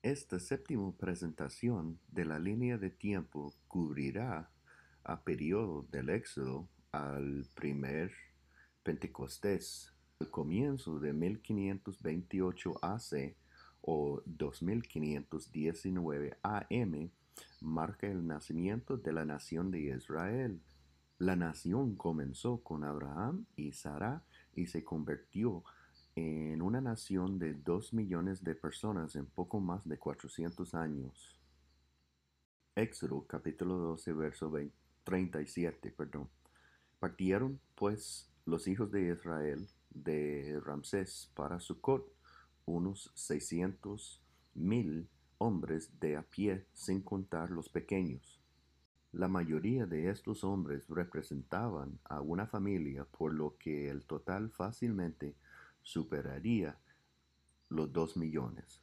Esta séptima presentación de la línea de tiempo cubrirá a periodo del Éxodo al primer Pentecostés, al comienzo de 1528 AC o 2519 AM, marca el nacimiento de la nación de Israel. La nación comenzó con Abraham y Sara y se convirtió en una nación de 2 millones de personas en poco más de 400 años. Éxodo capítulo 12 verso 37, perdón. Partieron pues los hijos de Israel de Ramsés para Sucot, unos 600,000 hombres de a pie sin contar los pequeños. La mayoría de estos hombres representaban a una familia, por lo que el total fácilmente superaría los 2 millones.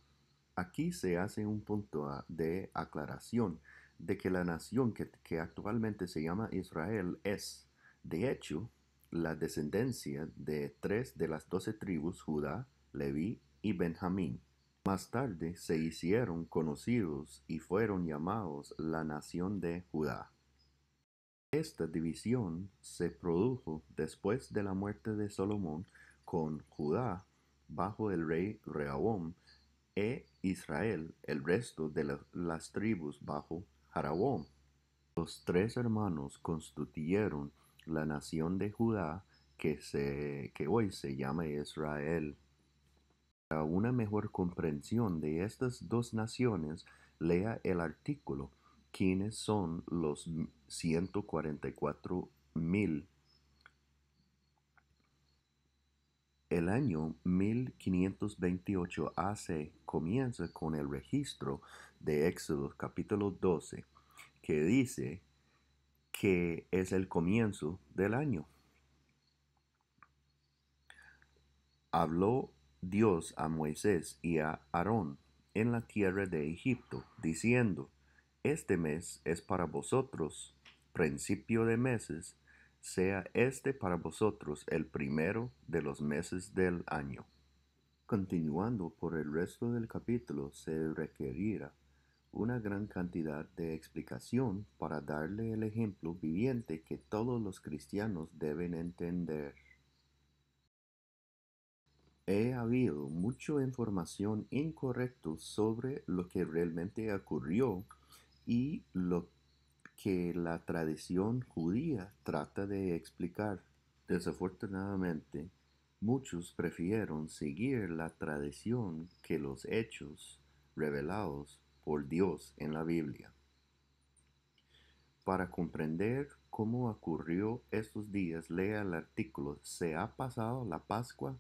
Aquí se hace un punto de aclaración de que la nación que actualmente se llama Israel es, de hecho, la descendencia de 3 de las 12 tribus: Judá, Leví y Benjamín. Más tarde se hicieron conocidos y fueron llamados la nación de Judá. Esta división se produjo después de la muerte de Salomón, con Judá bajo el rey Rehoboam e Israel, el resto de las tribus, bajo Jeroboam. Los tres hermanos constituyeron la nación de Judá, que hoy se llama Israel. Para una mejor comprensión de estas dos naciones, lea el artículo ¿Quiénes son los 144,000? El año 1528 AC comienza con el registro de Éxodo capítulo 12, que dice que es el comienzo del año. Habló Dios a Moisés y a Aarón en la tierra de Egipto, diciendo: Este mes es para vosotros principio de meses, sea este para vosotros el primero de los meses del año. Continuando por el resto del capítulo, se requerirá una gran cantidad de explicación para darle el ejemplo viviente que todos los cristianos deben entender. He habido mucha información incorrecta sobre lo que realmente ocurrió y lo que la tradición judía trata de explicar. Desafortunadamente, muchos prefieren seguir la tradición que los hechos revelados por Dios en la Biblia. Para comprender cómo ocurrió estos días, lea el artículo ¿Se ha pasado la Pascua?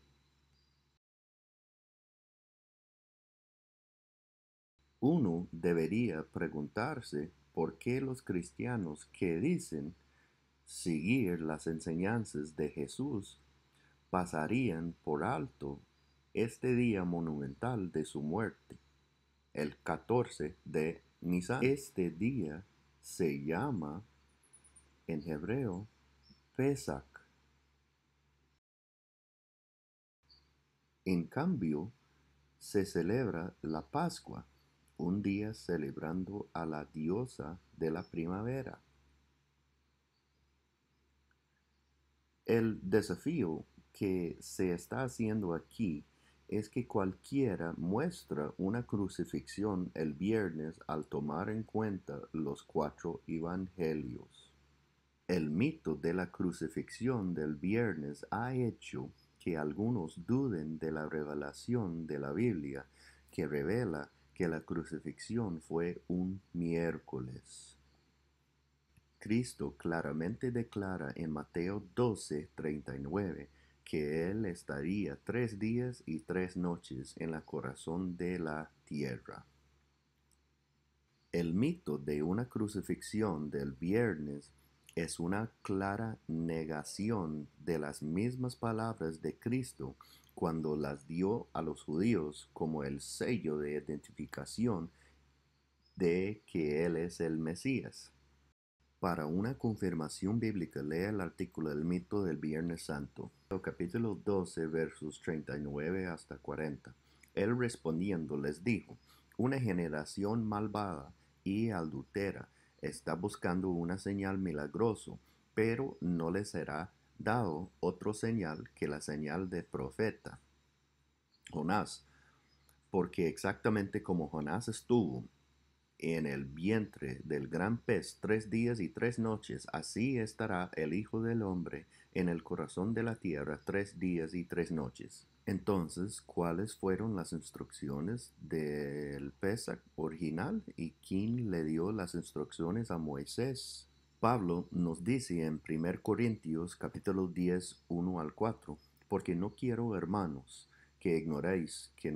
Uno debería preguntarse por qué los cristianos que dicen seguir las enseñanzas de Jesús pasarían por alto este día monumental de su muerte, el 14 de Nisan. Este día se llama en hebreo Pesach. En cambio, se celebra la Pascua, un día celebrando a la diosa de la primavera. El desafío que se está haciendo aquí es que cualquiera muestra una crucifixión el viernes al tomar en cuenta los 4 evangelios. El mito de la crucifixión del viernes ha hecho que algunos duden de la revelación de la Biblia, que revela que la crucifixión fue un miércoles. Cristo claramente declara en Mateo 12:39 que Él estaría 3 días y 3 noches en el corazón de la tierra. El mito de una crucifixión del viernes es una clara negación de las mismas palabras de Cristo cuando las dio a los judíos como el sello de identificación de que Él es el Mesías. Para una confirmación bíblica, lea el artículo El mito del Viernes Santo, capítulo 12, versos 39 hasta 40. Él respondiendo les dijo: Una generación malvada y adúltera está buscando una señal milagrosa, pero no le será dado otro señal que la señal del profeta Jonás, porque exactamente como Jonás estuvo en el vientre del gran pez 3 días y 3 noches, así estará el Hijo del Hombre en el corazón de la tierra 3 días y 3 noches. Entonces, ¿cuáles fueron las instrucciones del Pesach original y quién le dio las instrucciones a Moisés? Pablo nos dice en 1 Corintios capítulo 10, 1 al 4, porque no quiero, hermanos, que ignoréis que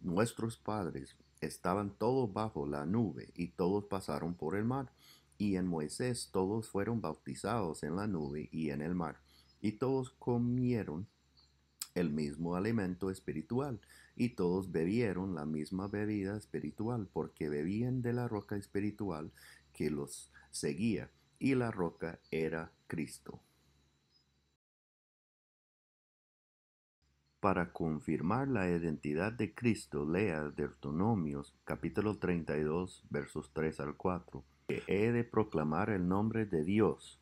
nuestros padres estaban todos bajo la nube y todos pasaron por el mar. Y en Moisés todos fueron bautizados en la nube y en el mar. Y todos comieron el mismo alimento espiritual y todos bebieron la misma bebida espiritual porque bebían de la roca espiritual que los seguía y la roca era Cristo. Para confirmar la identidad de Cristo, lea Deuteronomios capítulo 32 versos 3 al 4. Que he de proclamar el nombre de Dios.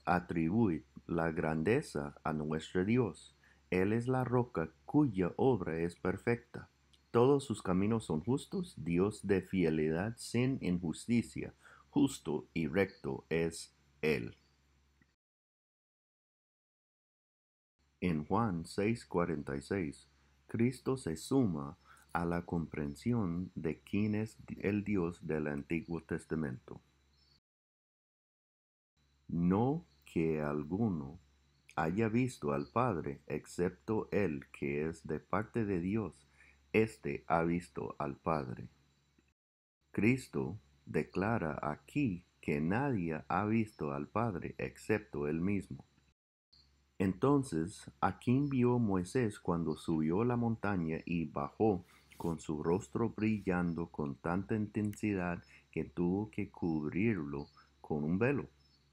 Atribuid la grandeza a nuestro Dios. Él es la roca cuya obra es perfecta. Todos sus caminos son justos, Dios de fidelidad sin injusticia. Justo y recto es Él. En Juan 6:46, Cristo se suma a la comprensión de quién es el Dios del Antiguo Testamento. No que alguno haya visto al Padre excepto el que es de parte de Dios, éste ha visto al Padre. Cristo declara aquí que nadie ha visto al Padre excepto él mismo. Entonces, ¿a quién vio Moisés cuando subió la montaña y bajó con su rostro brillando con tanta intensidad que tuvo que cubrirlo con un velo?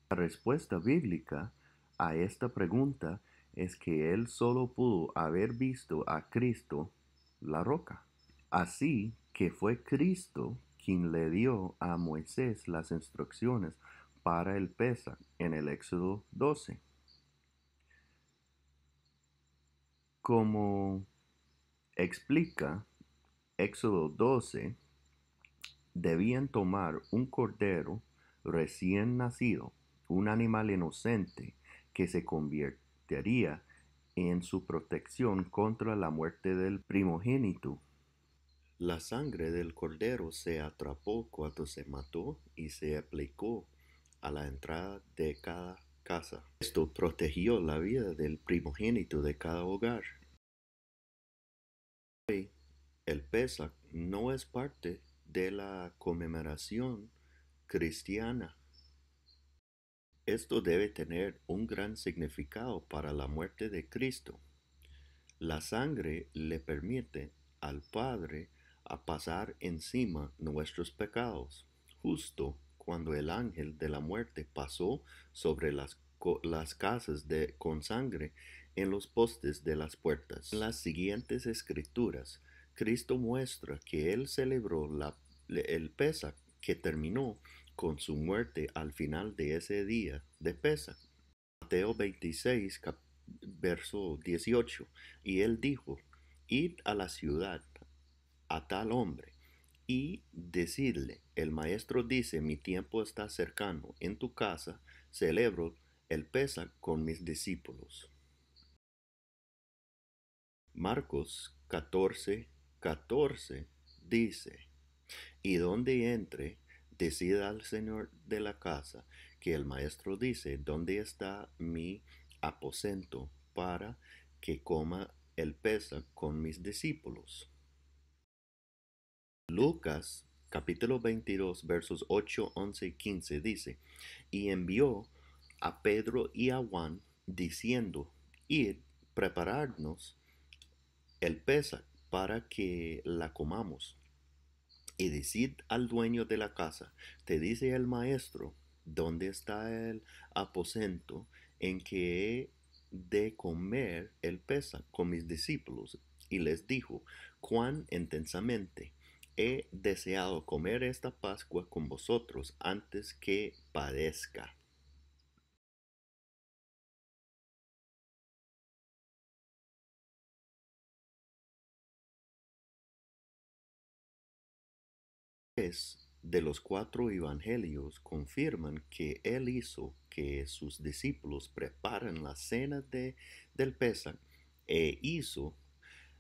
La respuesta bíblica a esta pregunta es que él solo pudo haber visto a Cristo, la roca. Así que fue Cristo quien le dio a Moisés las instrucciones para el Pesaj en el Éxodo 12. Como explica Éxodo 12, debían tomar un cordero recién nacido, un animal inocente que se convertiría en su protección contra la muerte del primogénito. La sangre del cordero se atrapó cuando se mató y se aplicó a la entrada de cada casa. Esto protegió la vida del primogénito de cada hogar. Hoy, el Pesaj no es parte de la conmemoración cristiana. Esto debe tener un gran significado para la muerte de Cristo. La sangre le permite al Padre a pasar encima nuestros pecados, justo cuando el ángel de la muerte pasó sobre las casas con sangre en los postes de las puertas. En las siguientes escrituras, Cristo muestra que Él celebró el Pesaj que terminó con su muerte al final de ese día de Pesaj. Mateo 26, verso 18. Y él dijo, id a la ciudad, a tal hombre, y decidle, el maestro dice, mi tiempo está cercano, en tu casa celebro el Pesaj con mis discípulos. Marcos 14:14 dice, y donde entre, decida al señor de la casa que el maestro dice, ¿dónde está mi aposento para que coma el Pesaj con mis discípulos? Lucas capítulo 22 versos 8, 11 y 15 dice, y envió a Pedro y a Juan diciendo, id, prepararnos el Pesaj para que la comamos. Y decid al dueño de la casa, te dice el maestro, ¿dónde está el aposento en que he de comer el Pesaj con mis discípulos? Y les dijo, cuán intensamente he deseado comer esta Pascua con vosotros antes que padezca. De los cuatro evangelios confirman que él hizo que sus discípulos preparan la cena del Pesaj e hizo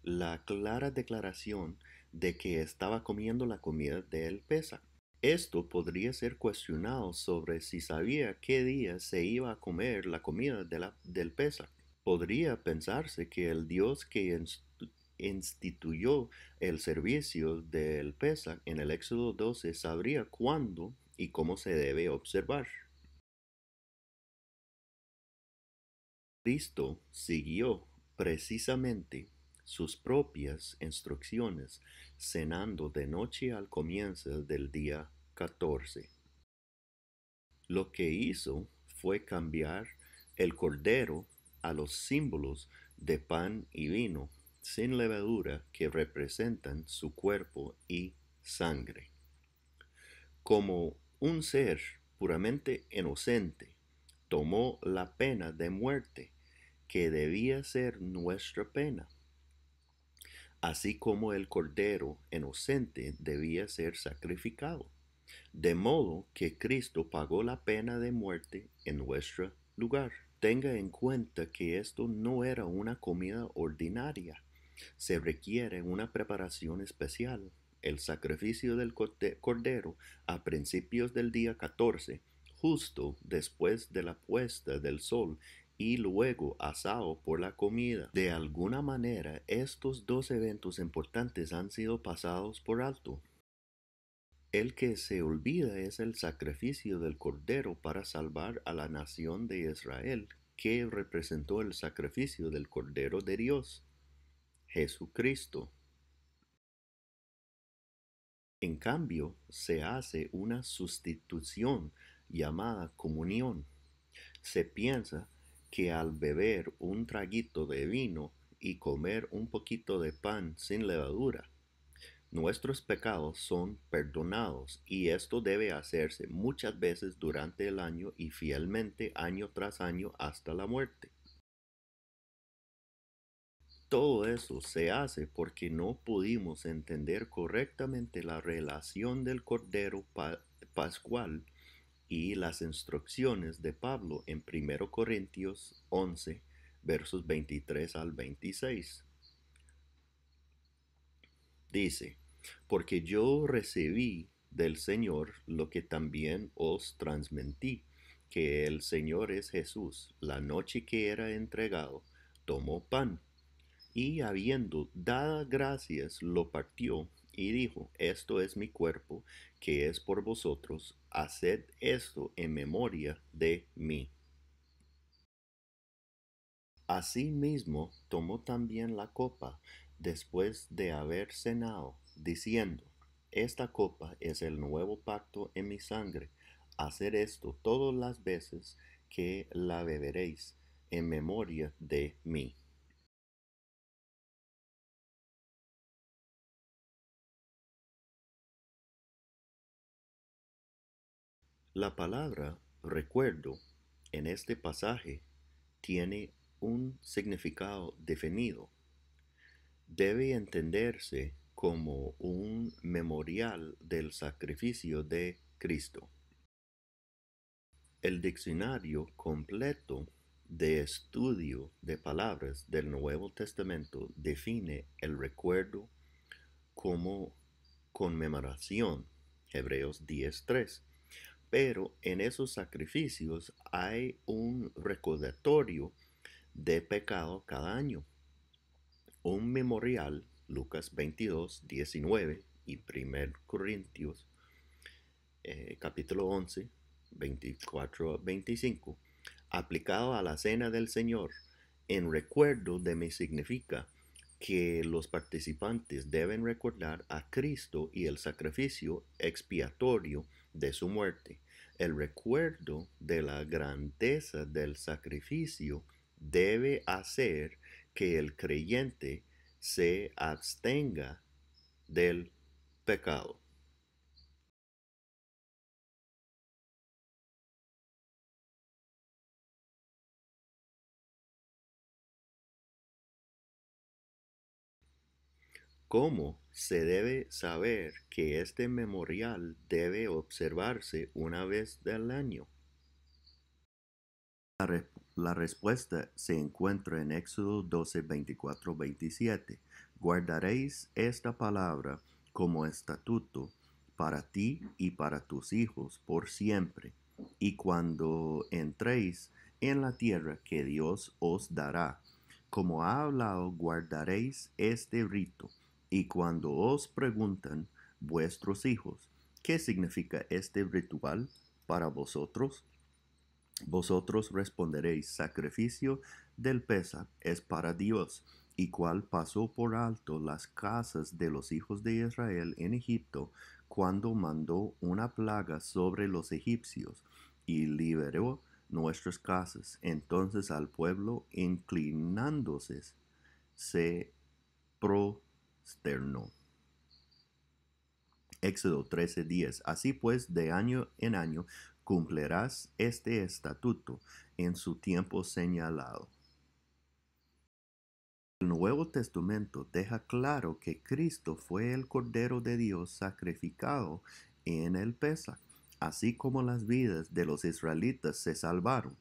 la clara declaración de que estaba comiendo la comida del Pesaj. Esto podría ser cuestionado sobre si sabía qué día se iba a comer la comida del Pesaj. Podría pensarse que el Dios que instituyó el servicio del Pesaj en el Éxodo 12 sabría cuándo y cómo se debe observar. Cristo siguió precisamente sus propias instrucciones, cenando de noche al comienzo del día 14. Lo que hizo fue cambiar el cordero a los símbolos de pan y vino sin levadura que representan su cuerpo y sangre. Como un ser puramente inocente, tomó la pena de muerte que debía ser nuestra pena, así como el cordero inocente debía ser sacrificado, de modo que Cristo pagó la pena de muerte en nuestro lugar. Tenga en cuenta que esto no era una comida ordinaria. Se requiere una preparación especial. El sacrificio del cordero a principios del día 14, justo después de la puesta del sol, y luego asado por la comida. De alguna manera, estos dos eventos importantes han sido pasados por alto. El que se olvida es el sacrificio del Cordero para salvar a la nación de Israel, que representó el sacrificio del Cordero de Dios, Jesucristo. En cambio, se hace una sustitución llamada comunión. Se piensa que al beber un traguito de vino y comer un poquito de pan sin levadura, nuestros pecados son perdonados, y esto debe hacerse muchas veces durante el año y fielmente año tras año hasta la muerte. Todo eso se hace porque no pudimos entender correctamente la relación del Cordero Pascual y las instrucciones de Pablo en 1 Corintios 11, versos 23 al 26. Dice: porque yo recibí del Señor lo que también os transmití, que el Señor es Jesús. La noche que era entregado, tomó pan, y habiendo dado gracias, lo partió, y dijo: esto es mi cuerpo, que es por vosotros, haced esto en memoria de mí. Asimismo tomó también la copa después de haber cenado, diciendo: esta copa es el nuevo pacto en mi sangre. Haced esto todas las veces que la beberéis, en memoria de mí. La palabra recuerdo en este pasaje tiene un significado definido. Debe entenderse como un memorial del sacrificio de Cristo. El diccionario completo de estudio de palabras del Nuevo Testamento define el recuerdo como conmemoración, Hebreos 10:3. Pero en esos sacrificios hay un recordatorio de pecado cada año, un memorial, Lucas 22:19 y 1 Corintios capítulo 11, 24 a 25, aplicado a la cena del Señor, en recuerdo de mí, significa que los participantes deben recordar a Cristo y el sacrificio expiatorio de su muerte. El recuerdo de la grandeza del sacrificio debe hacer que el creyente se abstenga del pecado. ¿Cómo se debe saber que este memorial debe observarse una vez del año? La respuesta se encuentra en Éxodo 12, 24, 27. Guardaréis esta palabra como estatuto para ti y para tus hijos por siempre. Y cuando entréis en la tierra que Dios os dará, como ha hablado, guardaréis este rito. Y cuando os preguntan vuestros hijos, ¿qué significa este ritual para vosotros? Vosotros responderéis, sacrificio del Pesa es para Dios, y cual pasó por alto las casas de los hijos de Israel en Egipto, cuando mandó una plaga sobre los egipcios, y liberó nuestras casas. Entonces al pueblo, inclinándose, se prosternó. Éxodo 13:10. Así pues, de año en año cumplirás este estatuto en su tiempo señalado. El Nuevo Testamento deja claro que Cristo fue el Cordero de Dios sacrificado en el Pesaj, así como las vidas de los israelitas se salvaron.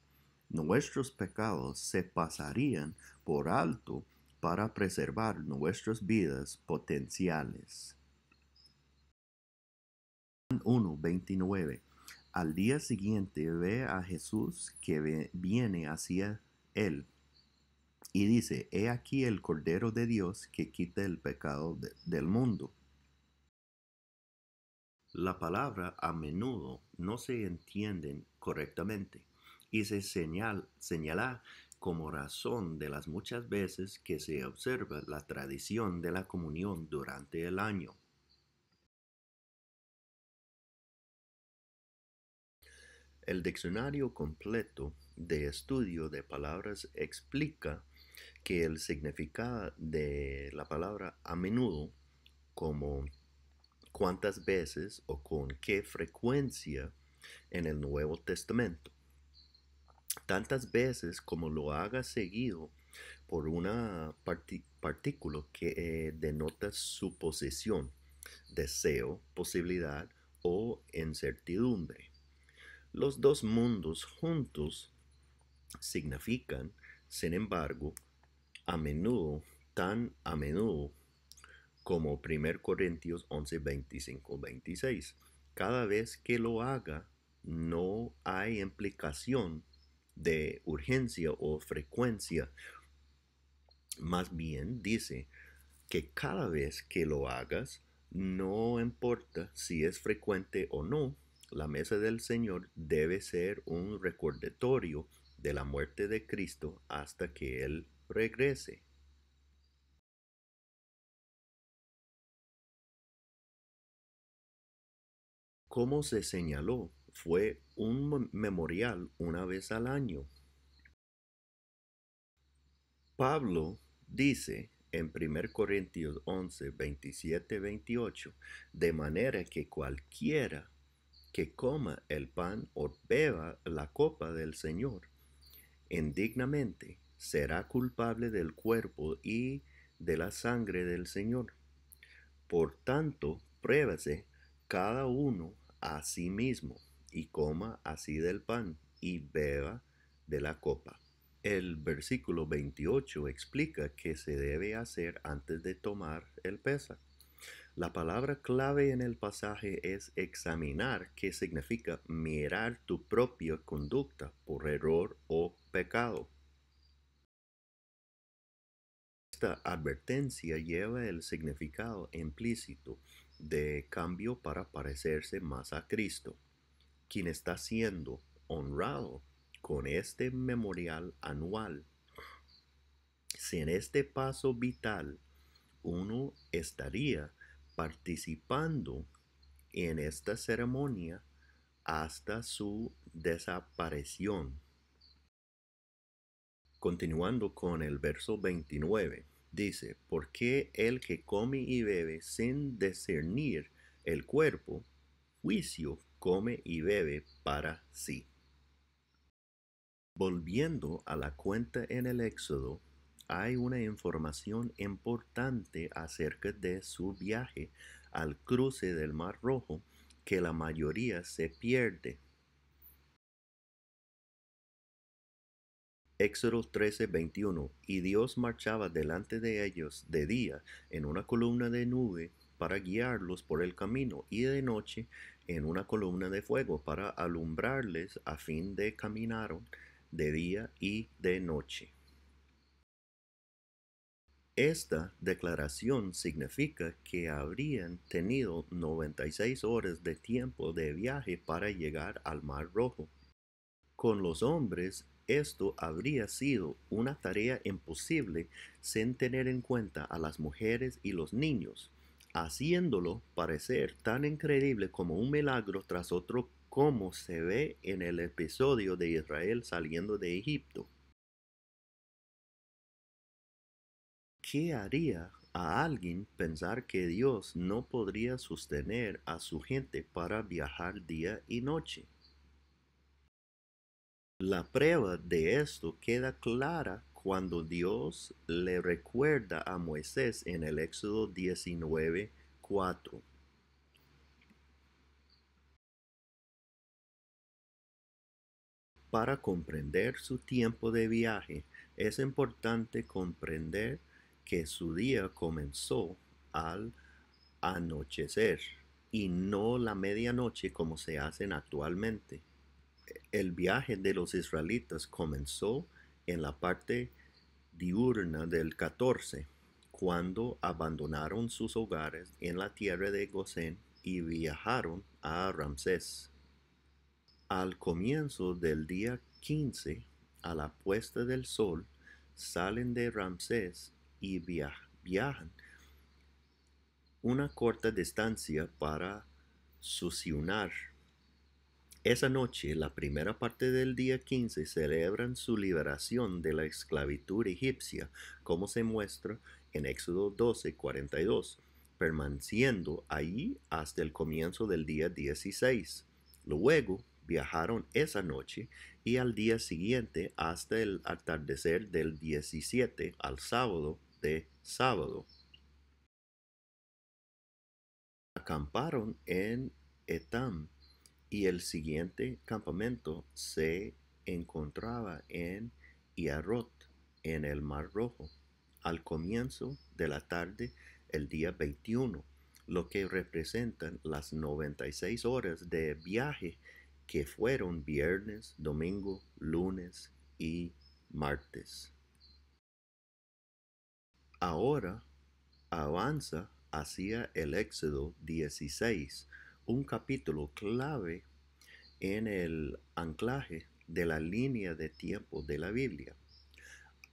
Nuestros pecados se pasarían por alto para preservar nuestras vidas potenciales. 1:29. Al día siguiente ve a Jesús que viene hacia él y dice, He aquí el Cordero de Dios que quita el pecado del mundo. La palabra a menudo no se entiende correctamente y se señala como razón de las muchas veces que se observa la tradición de la comunión durante el año. El diccionario completo de estudio de palabras explica que el significado de la palabra a menudo, como cuántas veces o con qué frecuencia en el Nuevo Testamento, tantas veces como lo haga seguido por una partícula que denota suposición, deseo, posibilidad o incertidumbre. Los dos mundos juntos significan, sin embargo, a menudo, tan a menudo como 1 Corintios 11, 25, 26. Cada vez que lo haga, no hay implicación de urgencia o frecuencia. Más bien dice que cada vez que lo hagas, no importa si es frecuente o no, la mesa del Señor debe ser un recordatorio de la muerte de Cristo hasta que Él regrese. Como se señaló, fue un memorial una vez al año. Pablo dice en 1 Corintios 11, 27, 28, de manera que cualquiera que coma el pan o beba la copa del Señor indignamente será culpable del cuerpo y de la sangre del Señor. Por tanto, pruébase cada uno a sí mismo y coma así del pan y beba de la copa. El versículo 28 explica qué se debe hacer antes de tomar el Pesaj. La palabra clave en el pasaje es examinar, que significa mirar tu propia conducta por error o pecado. Esta advertencia lleva el significado implícito de cambio para parecerse más a Cristo, quien está siendo honrado con este memorial anual. Sin este paso vital, uno estaría participando en esta ceremonia hasta su desaparición. Continuando con el verso 29, dice, porque el que come y bebe sin discernir El cuerpo, juicio, come y bebe para sí. Volviendo a la cuenta en el Éxodo, hay una información importante acerca de su viaje al cruce del Mar Rojo que la mayoría se pierde. Éxodo 13:21. Y Dios marchaba delante de ellos de día en una columna de nube para guiarlos por el camino, y de noche en una columna de fuego para alumbrarles, a fin de caminar de día y de noche. Esta declaración significa que habrían tenido 96 horas de tiempo de viaje para llegar al Mar Rojo. Con los hombres, esto habría sido una tarea imposible sin tener en cuenta a las mujeres y los niños, haciéndolo parecer tan increíble como un milagro tras otro, como se ve en el episodio de Israel saliendo de Egipto. ¿Qué haría a alguien pensar que Dios no podría sostener a su gente para viajar día y noche? La prueba de esto queda clara cuando Dios le recuerda a Moisés en el Éxodo 19:4. Para comprender su tiempo de viaje, es importante comprender que su día comenzó al anochecer y no la medianoche como se hacen actualmente. El viaje de los israelitas comenzó en la parte diurna del 14, cuando abandonaron sus hogares en la tierra de Gosén y viajaron a Ramsés. Al comienzo del día 15, a la puesta del sol, salen de Ramsés y viajan una corta distancia para Susionar. Esa noche, la primera parte del día 15, celebran su liberación de la esclavitud egipcia, como se muestra en Éxodo 12:42, permaneciendo allí hasta el comienzo del día 16. Luego viajaron esa noche y al día siguiente hasta el atardecer del 17 al sábado de sábado. Acamparon en Etam, y el siguiente campamento se encontraba en Iarrot, en el Mar Rojo, al comienzo de la tarde el día 21, lo que representan las 96 horas de viaje que fueron viernes, domingo, lunes y martes. Ahora avanza hacia el Éxodo 16, un capítulo clave en el anclaje de la línea de tiempo de la Biblia.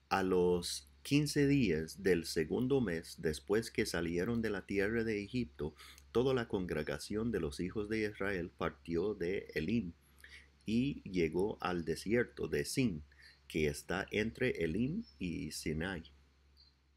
A los 15 días del segundo mes después que salieron de la tierra de Egipto, toda la congregación de los hijos de Israel partió de Elim y llegó al desierto de Sin, que está entre Elim y Sinai.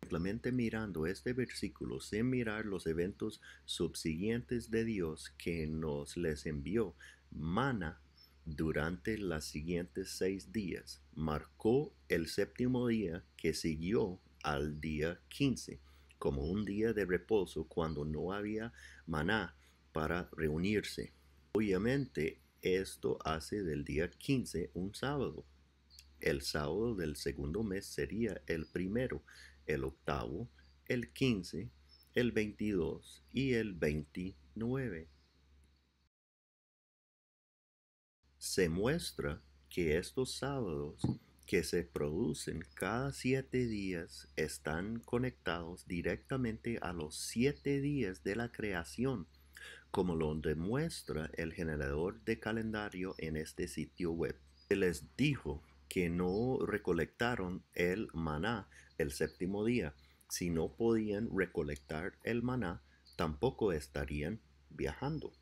Simplemente mirando este versículo, sin mirar los eventos subsiguientes de Dios que nos les envió, maná durante los siguientes 6 días, marcó el séptimo día que siguió al día 15 como un día de reposo cuando no había maná para reunirse. Obviamente esto hace del día 15 un sábado. El sábado del segundo mes sería el primero, el octavo, el 15, el 22 y el 29. Se muestra que estos sábados que se producen cada 7 días están conectados directamente a los 7 días de la creación, como lo demuestra el generador de calendario en este sitio web. Se les dijo que no recolectaron el maná el séptimo día. Si no podían recolectar el maná, tampoco estarían viajando.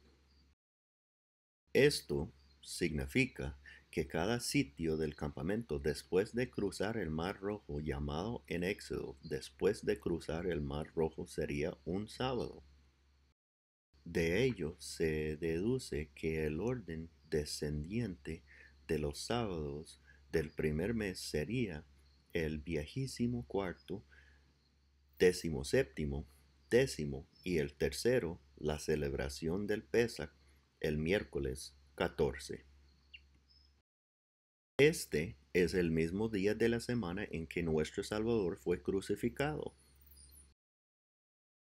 Esto significa que cada sitio del campamento después de cruzar el Mar Rojo, llamado en Éxodo después de cruzar el Mar Rojo, sería un sábado. De ello se deduce que el orden descendiente de los sábados del primer mes sería el 24º, 17º, 10º y el tercero, la celebración del Pesach, el miércoles 14. Este es el mismo día de la semana en que nuestro Salvador fue crucificado.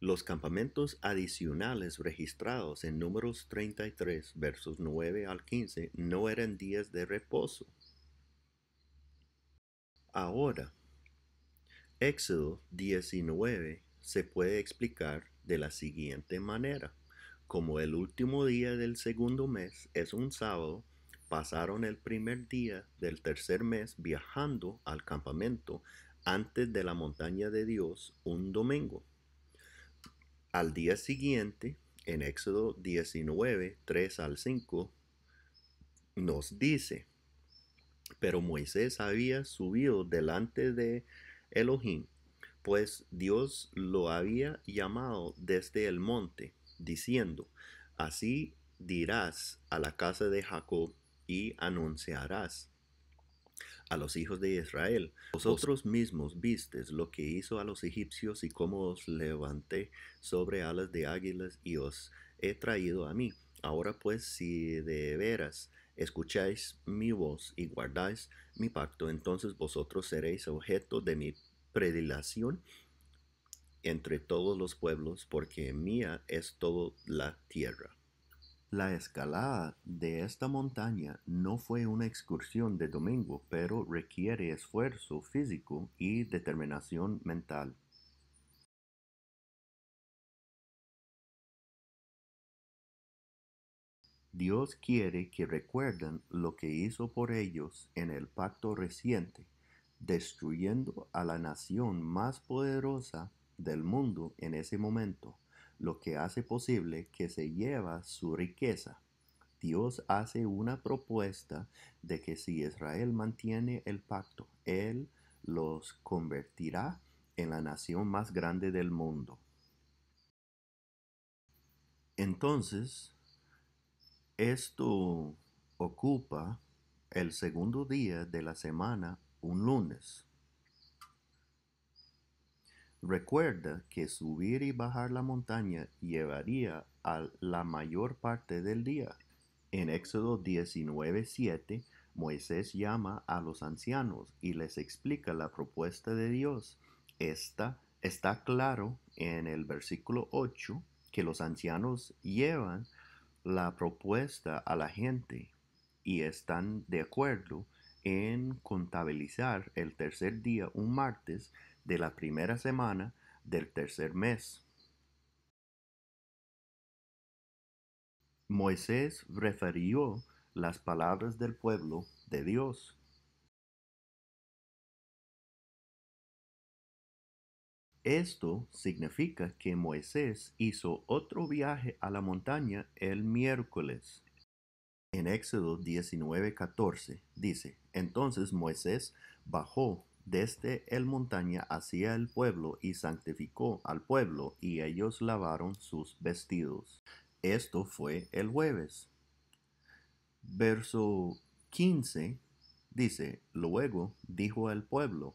Los campamentos adicionales registrados en Números 33, versos 9 al 15, no eran días de reposo. Ahora, Éxodo 19 se puede explicar de la siguiente manera. Como el último día del segundo mes es un sábado, pasaron el primer día del tercer mes viajando al campamento antes de la montaña de Dios un domingo. Al día siguiente, en Éxodo 19, 3 al 5, nos dice, pero Moisés había subido delante de Elohim, pues Dios lo había llamado desde el monte, diciendo, así dirás a la casa de Jacob y anunciarás a los hijos de Israel. Vosotros mismos vistes lo que hizo a los egipcios y cómo os levanté sobre alas de águilas y os he traído a mí. Ahora pues, si de veras escucháis mi voz y guardáis mi pacto, entonces vosotros seréis objeto de mi predilación entre todos los pueblos, porque mía es toda la tierra. La escalada de esta montaña no fue una excursión de domingo, pero requiere esfuerzo físico y determinación mental. Dios quiere que recuerden lo que hizo por ellos en el pacto reciente, destruyendo a la nación más poderosa del mundo en ese momento, lo que hace posible que se lleva su riqueza. Dios hace una propuesta de que si Israel mantiene el pacto, Él los convertirá en la nación más grande del mundo. Entonces, esto ocupa el segundo día de la semana, un lunes. Recuerda que subir y bajar la montaña llevaría a la mayor parte del día. En Éxodo 19:7, Moisés llama a los ancianos y les explica la propuesta de Dios. Está claro en el versículo 8 que los ancianos llevan la propuesta a la gente y están de acuerdo en contabilizar el tercer día, un martes, de la primera semana del tercer mes. Moisés refirió las palabras del pueblo de Dios. Esto significa que Moisés hizo otro viaje a la montaña el miércoles. En Éxodo 19:14 dice, entonces Moisés bajó desde el montaña hacia el pueblo y santificó al pueblo y ellos lavaron sus vestidos. Esto fue el jueves. Verso 15 dice, luego dijo al pueblo,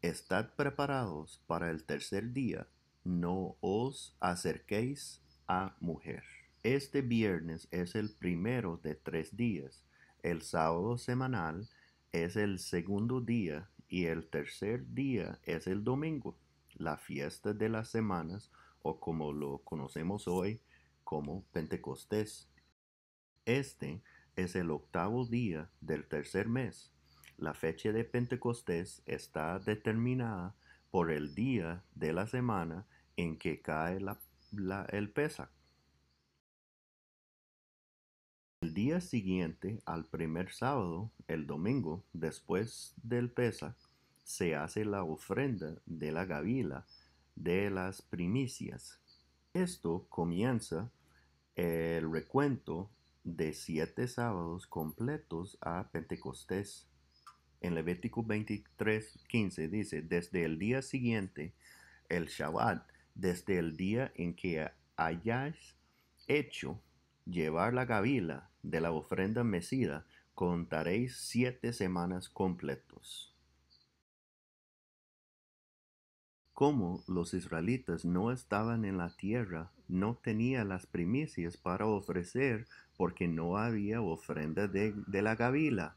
estad preparados para el tercer día, no os acerquéis a mujer. Este viernes es el primero de 3 días. El sábado semanal es el segundo día y el tercer día es el domingo, la fiesta de las semanas o como lo conocemos hoy como Pentecostés. Este es el octavo día del tercer mes. La fecha de Pentecostés está determinada por el día de la semana en que cae el Pesach. El día siguiente al primer sábado, el domingo, después del Pesach, se hace la ofrenda de la gavila de las primicias. Esto comienza el recuento de 7 sábados completos a Pentecostés. En Levítico 23:15 dice, desde el día siguiente, el Shabbat, desde el día en que hayáis hecho llevar la gavilla de la ofrenda mecida, contaréis 7 semanas completos. Como los israelitas no estaban en la tierra, no tenía las primicias para ofrecer porque no había ofrenda de la gavilla.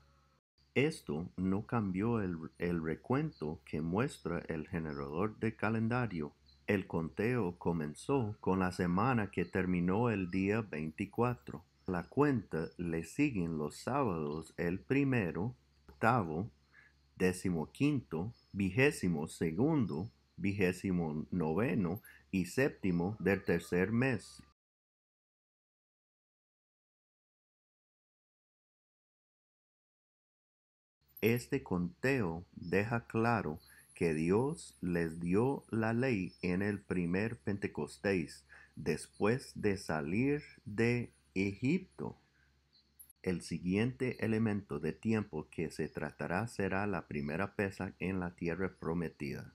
Esto no cambió el recuento que muestra el generador de calendario. El conteo comenzó con la semana que terminó el día 24. La cuenta le siguen los sábados el primero, octavo, 15º, 22º, 29º y séptimo del tercer mes. Este conteo deja claro que Dios les dio la ley en el primer Pentecostés, después de salir de Egipto. El siguiente elemento de tiempo que se tratará será la primera pesa en la tierra prometida.